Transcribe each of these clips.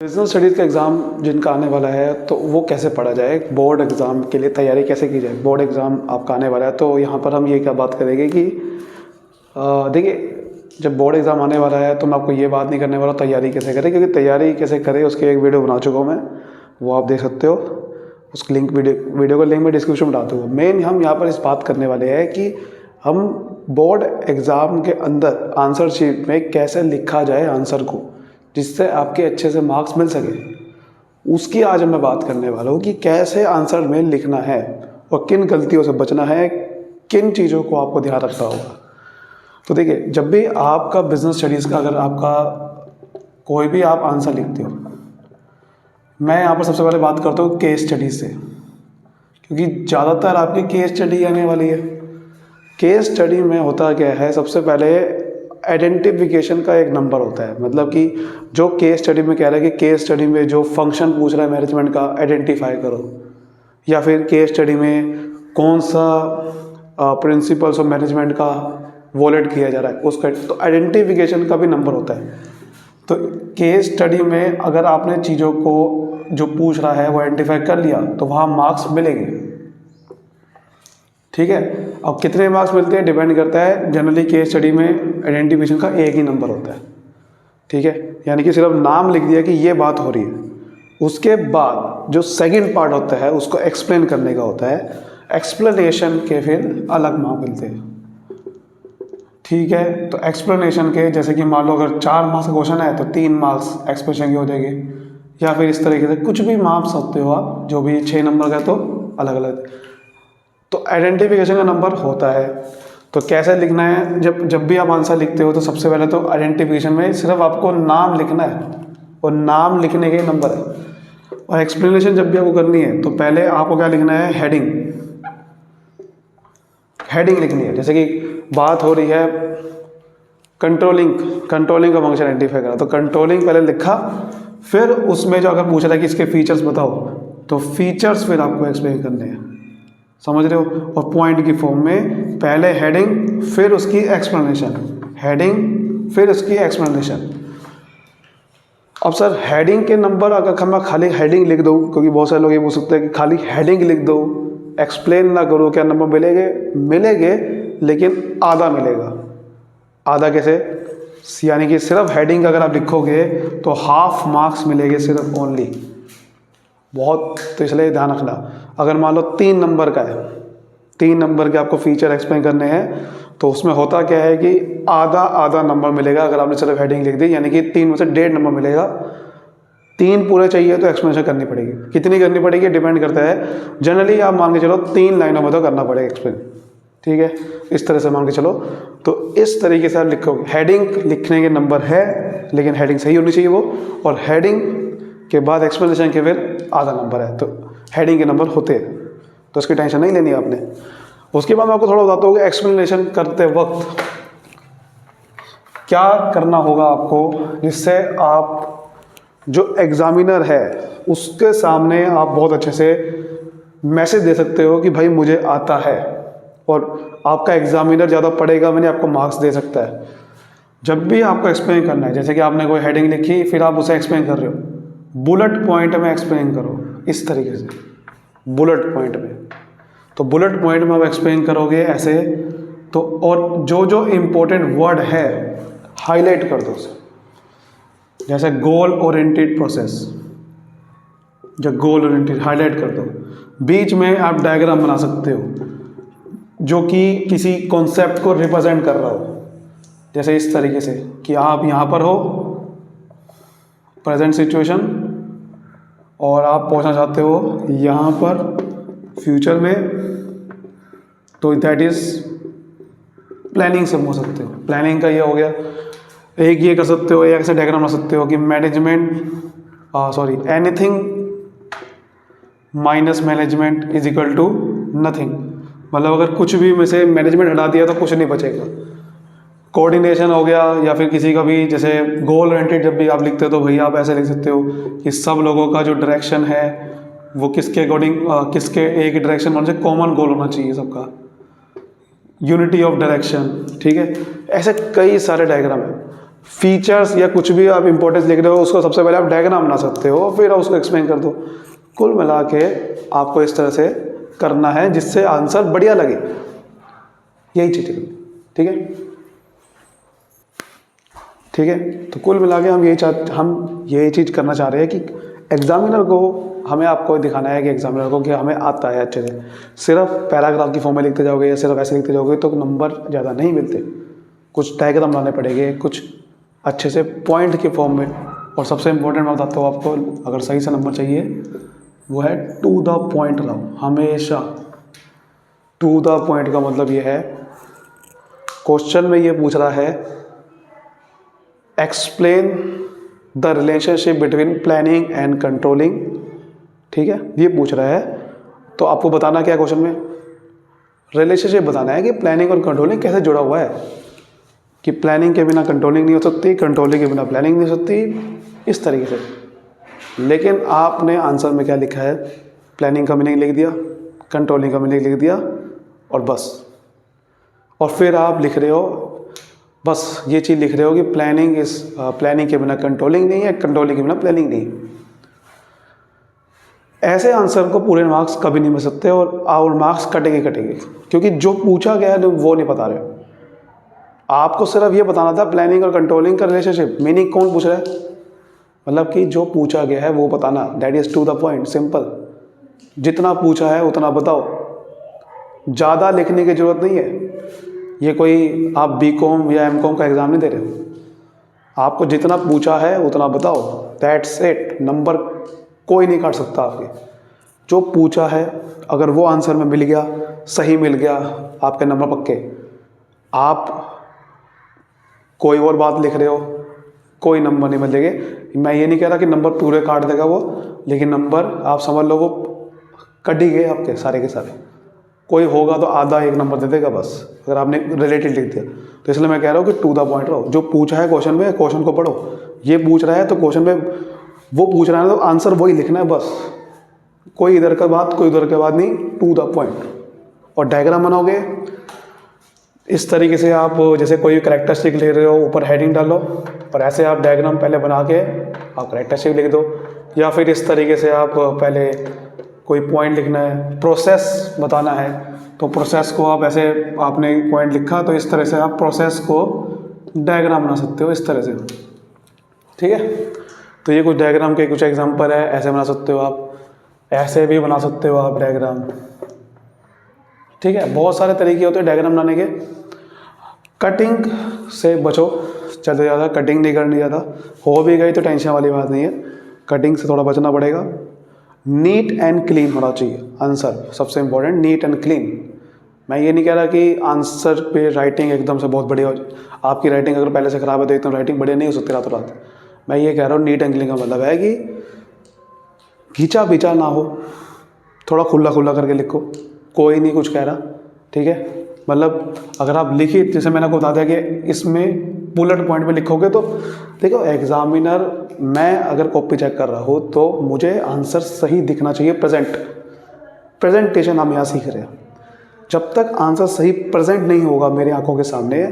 Business studies का exam जिनका आने वाला है तो वो कैसे पढ़ा जाए, बोर्ड एग्ज़ाम के लिए तैयारी कैसे की जाए। बोर्ड एग्ज़ाम आपका आने वाला है तो यहाँ पर हम ये क्या बात करेंगे कि देखिए, जब बोर्ड एग्ज़ाम आने वाला है तो मैं आपको ये बात नहीं करने वाला तैयारी कैसे करें, क्योंकि तैयारी कैसे करें उसकी एक वीडियो बना चुका हूँ मैं, वो आप देख सकते हो। उस लिंक वीडियो का लिंक मैं डिस्क्रिप्शन में डाल दूँगा। मेन हम यहाँ पर इस बात करने वाले हैं कि हम बोर्ड एग्ज़ाम के अंदर आंसर शीट में कैसे लिखा जाए आंसर को, जिससे आपके अच्छे से मार्क्स मिल सके। उसकी आज मैं बात करने वाला हूँ कि कैसे आंसर में लिखना है और किन गलतियों से बचना है, किन चीज़ों को आपको ध्यान रखना होगा। तो देखिए, जब भी आपका बिजनेस स्टडीज़ का अगर आपका कोई भी आप आंसर लिखते हो, मैं यहाँ पर सबसे पहले बात करता हूँ केस स्टडी से, क्योंकि ज़्यादातर आपकी केस स्टडी आने वाली है। केस स्टडी में होता क्या है, सबसे पहले आइडेंटिफिकेशन का एक नंबर होता है। मतलब कि जो केस स्टडी में कह रहा है कि केस स्टडी में जो फंक्शन पूछ रहा है मैनेजमेंट का, आइडेंटिफाई करो। या फिर केस स्टडी में कौन सा प्रिंसिपल्स ऑफ मैनेजमेंट का वॉलेट किया जा रहा है उसका, तो आइडेंटिफिकेशन का भी नंबर होता है। तो केस स्टडी में अगर आपने चीज़ों को जो पूछ रहा है वो आइडेंटिफाई कर लिया तो वहाँ मार्क्स मिलेंगे। ठीक है, अब कितने मार्क्स मिलते हैं डिपेंड करता है। जनरली केस स्टडी में आइडेंटिफिकेशन का एक ही नंबर होता है। ठीक है, यानी कि सिर्फ नाम लिख दिया कि ये बात हो रही है। उसके बाद जो सेकंड पार्ट होता है उसको एक्सप्लेन करने का होता है। एक्सप्लेनेशन के फिर अलग मार्क्स मिलते हैं। ठीक है, तो एक्सप्लेनेशन के जैसे कि मान लो अगर 4 मार्क्स का क्वेश्चन है तो 3 मार्क्स एक्सप्लेनेशन के हो जाएंगे, या फिर इस तरीके से कुछ भी मार्क्स सकते हो आप, जो भी 6 नंबर का तो अलग अलग। तो आइडेंटिफिकेशन का नंबर होता है। तो कैसे लिखना है, जब भी आप आंसर लिखते हो तो सबसे पहले तो आइडेंटिफिकेशन में सिर्फ आपको नाम लिखना है और नाम लिखने के नंबर है। और एक्सप्लेनेशन जब भी आपको करनी है तो पहले आपको क्या लिखना है, हेडिंग लिखनी है। जैसे कि बात हो रही है कंट्रोलिंग का फंक्शन आइडेंटिफाई करा, तो कंट्रोलिंग पहले लिखा, फिर उसमें जो अगर पूछ रहा है कि इसके फीचर्स बताओ तो फीचर्स फिर आपको एक्सप्लेन करने हैं। समझ रहे हो। और पॉइंट की फॉर्म में पहले हेडिंग फिर उसकी एक्सप्लेनेशन, हेडिंग फिर उसकी एक्सप्लेनेशन। अब सर हेडिंग के नंबर अगर मैं खाली हेडिंग लिख दूँ, क्योंकि बहुत सारे लोग ये बोल सकते हैं कि खाली हेडिंग लिख दो, एक्सप्लेन ना करो, क्या नंबर मिलेंगे लेकिन आधा मिलेगा। आधा कैसे, यानी कि सिर्फ हेडिंग अगर आप लिखोगे तो हाफ मार्क्स मिलेंगे सिर्फ ओनली। बहुत, तो इसलिए ध्यान रखना। अगर मान लो 3 नंबर का है, 3 नंबर के आपको फीचर एक्सप्लेन करने हैं, तो उसमें होता क्या है कि आधा नंबर मिलेगा अगर आपने सिर्फ हेडिंग लिख दी, यानी कि 3 में से 1.5 नंबर मिलेगा। 3 पूरे चाहिए तो एक्सप्लेनेशन करनी पड़ेगी। कितनी करनी पड़ेगी डिपेंड करता है। जनरली आप मान के चलो 3 लाइनों में तो करना पड़ेगा एक्सप्लेन। ठीक है, इस तरह से मान के चलो। तो इस तरीके से आप लिखोगे। हेडिंग लिखने के नंबर है, लेकिन हेडिंग सही होनी चाहिए वो, और हेडिंग के बाद एक्सप्लेनेशन के फिर आधा नंबर है, तो हेडिंग के नंबर होते हैं, तो उसकी टेंशन नहीं लेनी आपने। उसके बाद मैं आपको थोड़ा बताता हूँ कि एक्सप्लेनेशन करते वक्त क्या करना होगा आपको, जिससे आप जो एग्जामिनर है उसके सामने आप बहुत अच्छे से मैसेज दे सकते हो कि भाई मुझे आता है, और आपका एग्जामिनर ज़्यादा पढ़ेगा मैंने आपको मार्क्स दे सकता है। जब भी आपको एक्सप्लेन करना है, जैसे कि आपने कोई हेडिंग लिखी फिर आप उसे एक्सप्लेन कर रहे हो, बुलेट पॉइंट में एक्सप्लेन करो, इस तरीके से बुलेट पॉइंट में। तो बुलेट पॉइंट में आप एक्सप्लेन करोगे ऐसे, तो और जो इम्पोर्टेंट वर्ड है हाईलाइट कर दो उसे। जैसे गोल ओरिएंटेड प्रोसेस, जो गोल ओरिएंटेड हाईलाइट कर दो। बीच में आप डायग्राम बना सकते हो जो कि किसी कॉन्सेप्ट को रिप्रेजेंट कर रहा हो, जैसे इस तरीके से कि आप यहाँ पर हो प्रेजेंट सिचुएशन, और आप पहुँचना चाहते हो यहाँ पर फ्यूचर में, तो दैट इज़ प्लानिंग से हो सकते हो। प्लानिंग का ये हो गया। एक ये कर सकते हो, एक ऐसे डायग्राम बना सकते हो कि anything minus management is equal to nothing. मतलब अगर कुछ भी में से मैनेजमेंट हटा दिया तो कुछ नहीं बचेगा। कोऑर्डिनेशन हो गया, या फिर किसी का भी जैसे गोल ओरिएंटेड जब भी आप लिखते हो तो भैया आप ऐसे लिख सकते हो कि सब लोगों का जो डायरेक्शन है वो किसके अकॉर्डिंग, किसके एक डायरेक्शन में से कॉमन गोल होना चाहिए सबका, यूनिटी ऑफ डायरेक्शन। ठीक है, ऐसे कई सारे डायग्राम है। फीचर्स या कुछ भी आप इंपॉर्टेंस लिख रहे हो उसको सबसे पहले आप डायग्राम बना सकते हो, फिर आप उसको एक्सप्लेन कर दो। कुल मिला के आपको इस तरह से करना है जिससे आंसर बढ़िया लगे, यही चीज़ है। ठीक है, ठीक है। तो कुल मिला के हम यही चीज़ करना चाह रहे हैं कि एग्जामिनर को हमें आपको दिखाना है कि एग्जामिनर को कि हमें आता है अच्छे से। सिर्फ पैराग्राफ की फॉर्म में लिखते जाओगे या सिर्फ ऐसे लिखते जाओगे तो नंबर ज़्यादा नहीं मिलते, कुछ डायग्राम लाने पड़ेंगे, कुछ अच्छे से पॉइंट के फॉर्म में। और सबसे इम्पोर्टेंट मैं बताता हूँ आपको, अगर सही से नंबर चाहिए वो है टू द पॉइंट लाओ, हमेशा टू द पॉइंट का मतलब ये है, क्वेश्चन में ये पूछ रहा है explain the relationship between planning and controlling, ठीक है, ये पूछ रहा है। तो आपको बताना क्या है क्वेश्चन में, रिलेशनशिप बताना है कि प्लानिंग और कंट्रोलिंग कैसे जुड़ा हुआ है, कि प्लानिंग के बिना कंट्रोलिंग नहीं हो सकती, कंट्रोलिंग के बिना प्लानिंग नहीं हो सकती, इस तरीके से। लेकिन आपने आंसर में क्या लिखा है, प्लानिंग का मीनिंग लिख दिया, कंट्रोलिंग का मीनिंग लिख दिया और बस। और फिर आप लिख रहे हो, बस ये चीज़ लिख रहे हो कि प्लानिंग के बिना कंट्रोलिंग नहीं है, कंट्रोलिंग के बिना प्लानिंग नहीं है। ऐसे आंसर को पूरे मार्क्स कभी नहीं मिल सकते और मार्क्स कटेंगे, क्योंकि जो पूछा गया है वो नहीं बता रहे हो। आपको सिर्फ ये बताना था प्लानिंग और कंट्रोलिंग का रिलेशनशिप, मीनिंग कौन पूछ रहा है, मतलब कि जो पूछा गया है वो बताना, that is to the point, simple. जितना पूछा है उतना बताओ, ज़्यादा लिखने की ज़रूरत नहीं है। ये कोई आप बीकॉम या एमकॉम का एग्ज़ाम नहीं दे रहे हो, आपको जितना पूछा है उतना बताओ, दैट्स इट। नंबर कोई नहीं काट सकता आपके, जो पूछा है अगर वो आंसर में मिल गया, सही मिल गया, आपके नंबर पक्के। आप कोई और बात लिख रहे हो, कोई नंबर नहीं मिलेंगे। मैं ये नहीं कह रहा कि नंबर पूरे काट देगा वो, लेकिन नंबर आप समझ लो वो कट ही गए आपके सारे के सारे। कोई होगा तो आधा एक नंबर दे देगा बस, अगर आपने रिलेटेड लिख दिया। तो इसलिए मैं कह रहा हूँ कि टू द पॉइंट रहो, जो पूछा है क्वेश्चन में, क्वेश्चन को पढ़ो। ये पूछ रहा है तो क्वेश्चन में वो पूछ रहा है तो आंसर वही लिखना है बस, कोई इधर का बात कोई उधर के बात नहीं, टू द पॉइंट। और डायग्राम बनाओगे इस तरीके से, आप जैसे कोई कैरेक्टरिस्टिक ले रहे हो ऊपर हेडिंग डालो और ऐसे आप डायग्राम पहले बना के आप कैरेक्टरिस्टिक लिख दो, या फिर इस तरीके से आप पहले कोई पॉइंट लिखना है, प्रोसेस बताना है तो प्रोसेस को आप ऐसे, आपने पॉइंट लिखा तो इस तरह से आप प्रोसेस को डायग्राम बना सकते हो, इस तरह से। ठीक है, तो ये कुछ डायग्राम के कुछ एग्जांपल है, ऐसे बना सकते हो आप, ऐसे भी बना सकते हो आप डायग्राम। ठीक है, बहुत सारे तरीके होते हैं डायग्राम बनाने के। कटिंग से बचो, चलते ज़्यादा कटिंग नहीं करनी, ज़्यादा हो भी गई तो टेंशन वाली बात नहीं है, कटिंग से थोड़ा बचना पड़ेगा। नीट एंड क्लीन होना चाहिए आंसर, सबसे इम्पोर्टेंट, नीट एंड क्लीन। मैं ये नहीं कह रहा कि आंसर पे राइटिंग एकदम से बहुत बढ़िया हो जाए, आपकी राइटिंग अगर पहले से ख़राब है तो एकदम राइटिंग बढ़िया नहीं हो सकती रातों रात। मैं ये कह रहा हूँ नीट एंड क्लीन का मतलब है कि घिंचा पिचा ना हो, थोड़ा खुला खुला करके लिखो, कोई नहीं कुछ कह रहा। ठीक है, मतलब अगर आप लिखिए, जैसे मैंने आपको बता दिया कि इसमें बुलेट पॉइंट में लिखोगे तो देखो एग्जामिनर, मैं अगर कॉपी चेक कर रहा हूँ तो मुझे आंसर सही दिखना चाहिए, प्रेजेंटेशन हम यहाँ सीख रहे हैं। जब तक आंसर सही प्रेजेंट नहीं होगा मेरी आंखों के सामने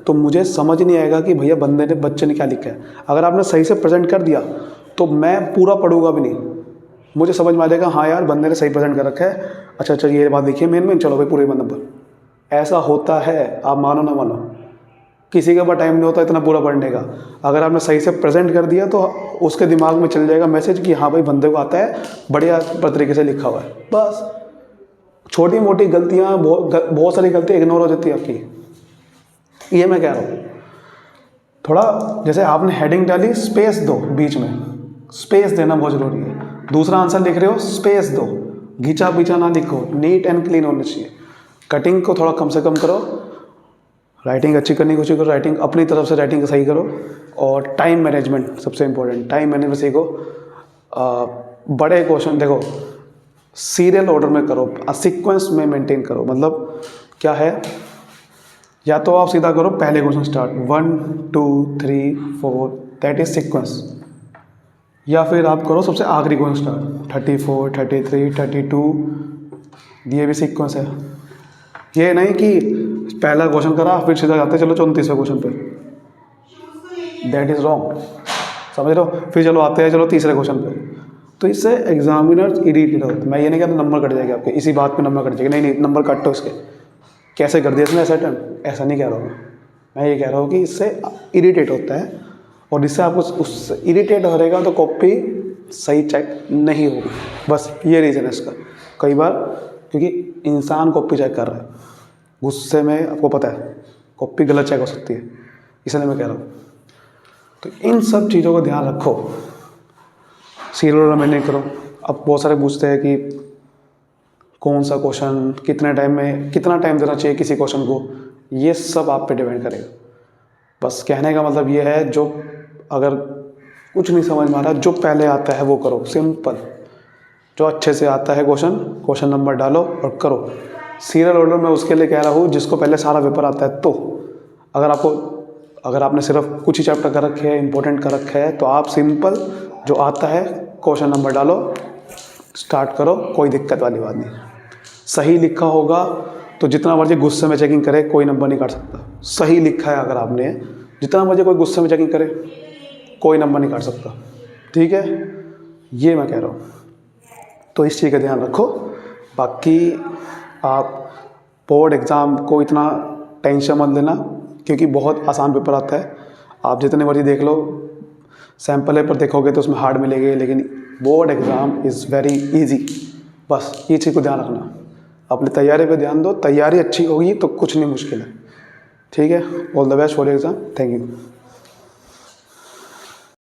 तो मुझे समझ नहीं आएगा कि भैया बच्चे ने क्या लिखा है। अगर आपने सही से प्रेजेंट कर दिया तो मैं पूरा पढ़ूंगा भी नहीं, मुझे समझ में आ जाएगा हाँ यार बंदे ने सही प्रेजेंट कर रखा है, अच्छा ये बात लिखिए मेन, चलो भाई पूरे नंबर। ऐसा होता है, आप मानो ना मानो, किसी के पास टाइम नहीं होता इतना पूरा पढ़ने का। अगर आपने सही से प्रेजेंट कर दिया तो उसके दिमाग में चल जाएगा मैसेज कि हाँ भाई बंदे को आता है, बढ़िया तरीके से लिखा हुआ है। बस छोटी मोटी गलतियाँ, बहुत सारी गलतियाँ इग्नोर हो जाती है आपकी, ये मैं कह रहा हूँ। थोड़ा जैसे आपने हेडिंग डाली, स्पेस दो, बीच में स्पेस देना बहुत ज़रूरी है। दूसरा आंसर लिख रहे हो, स्पेस दो, घिंचा पिचा ना लिखो, नीट एंड क्लीन होना चाहिए। कटिंग को थोड़ा कम से कम करो, राइटिंग अच्छी करने की कोशिश करो, राइटिंग अपनी तरफ से राइटिंग सही करो। और टाइम मैनेजमेंट सबसे इम्पोर्टेंट, टाइम मैनेजमेंट सीखो। बड़े क्वेश्चन देखो सीरियल ऑर्डर में करो, सीक्वेंस में मेंटेन करो। मतलब क्या है, या तो आप सीधा करो पहले question start 1 2 3 4, that is sequence, या फिर आप करो सबसे आखिरी क्वेश्चन स्टार्ट 34 33 32, ये भी सीक्वेंस है। ये नहीं कि पहला क्वेश्चन करा फिर सीधा जाते चलो 34वें क्वेश्चन पे, दैट इज़ रॉन्ग, समझ रहे हो। फिर चलो आते हैं चलो तीसरे क्वेश्चन पे। तो इससे एग्जामिनर इरिटेट होते हैं। मैं ये नहीं कहता नंबर कट जाएगा आपके, इसी बात पे नंबर कट जाएगा, नहीं नंबर कटो इसके। कैसे कर दिया इसने ऐसा अटेम्प्ट, ऐसा नहीं कह रहा हूँ मैं ये कह रहा हूँ कि इससे इरिटेट होता है, और जिससे आपको उससे इरिटेट हो रहेगा तो कॉपी सही चेक नहीं होगी, बस ये रीज़न है इसका। कई बार क्योंकि इंसान कॉपी चेक कर रहा है, गुस्से में आपको पता है कॉपी गलत चेक हो सकती है, इसलिए मैं कह रहा हूँ। तो इन सब चीज़ों का ध्यान रखो, सीरियल नंबर मेंटेन करो। अब बहुत सारे पूछते हैं कि कौन सा क्वेश्चन कितने टाइम में, कितना टाइम देना चाहिए किसी क्वेश्चन को, ये सब आप पे डिपेंड करेगा। बस कहने का मतलब ये है, जो अगर कुछ नहीं समझ में आ रहा, जो पहले आता है वो करो, सिंपल। जो अच्छे से आता है क्वेश्चन नंबर डालो और करो। सीरियल ऑर्डर में उसके लिए कह रहा हूँ जिसको पहले सारा पेपर आता है। तो अगर आपने सिर्फ कुछ ही चैप्टर कर रखे हैं, इंपॉर्टेंट कर रखे हैं, तो आप सिंपल जो आता है क्वेश्चन नंबर डालो, स्टार्ट करो, कोई दिक्कत वाली बात नहीं। सही लिखा होगा तो जितना मर्जी गुस्से में चेकिंग करे कोई नंबर नहीं काट सकता। सही लिखा है अगर आपने, जितना मर्जी कोई गुस्से में चेकिंग करे कोई नंबर नहीं काट सकता, ठीक है, ये मैं कह रहा हूँ। तो इस चीज़ का ध्यान रखो। बाकी आप बोर्ड एग्ज़ाम को इतना टेंशन मत लेना, क्योंकि बहुत आसान पेपर आता है। आप जितने मर्जी देख लो, सैम्पल पेपर देखोगे तो उसमें हार्ड मिलेंगे, लेकिन board exam is very easy. बस ये चीज़ को ध्यान रखना, अपनी तैयारी पे ध्यान दो, तैयारी अच्छी होगी तो कुछ नहीं मुश्किल है, ठीक है। All the best for exam, thank you.